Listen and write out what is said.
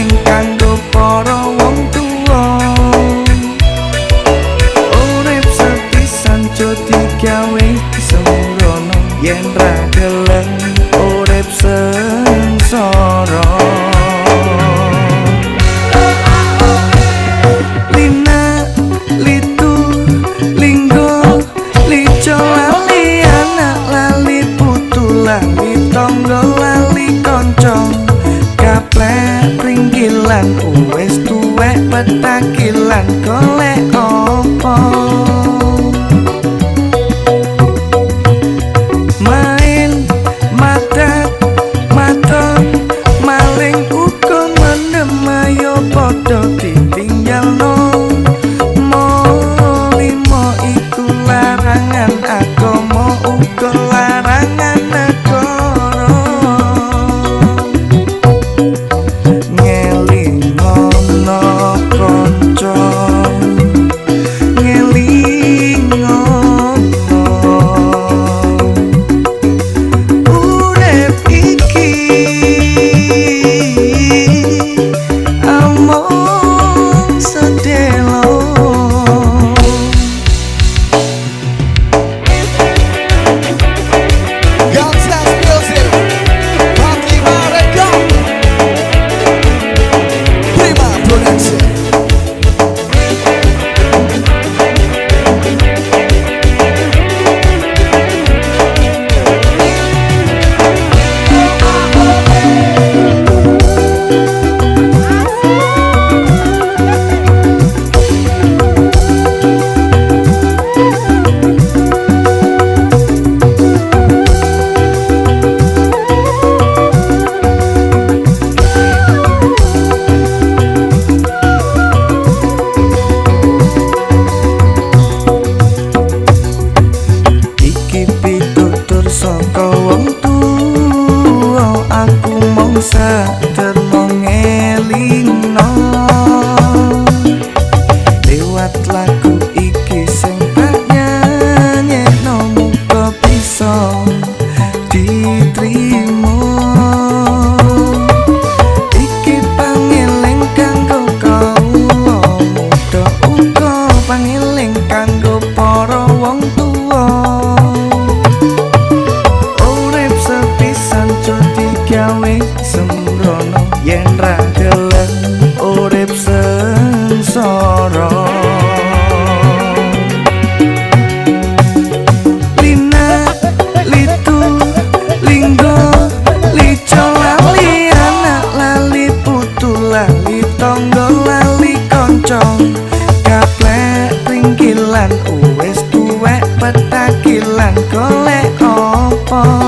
eling kanggo para wong tuwa. Urip sepisan jodi gawe sembrono yen ra gelem urip sengsara. Lali tangga lali kanca kaplek pringgilan wis tuwek petakilan golek apa main madat maton maling uga mendem ayo padha ditinggalno molimo iku larangan agama uga larangan termo ngelingno lewat lagu iki sing tak nyanyekno muga bisa diterima. Iki pangeling kanggo kawula muda uga pangeling kanggo para wong tuwa. Urip sepisan jodi gawe sembrono yen ra gelem urip sengsara. Lina litu linggo lico lali anak lali putu lali tangga lali kanca kaplek pringgilan wis tuwek petakilan golek apa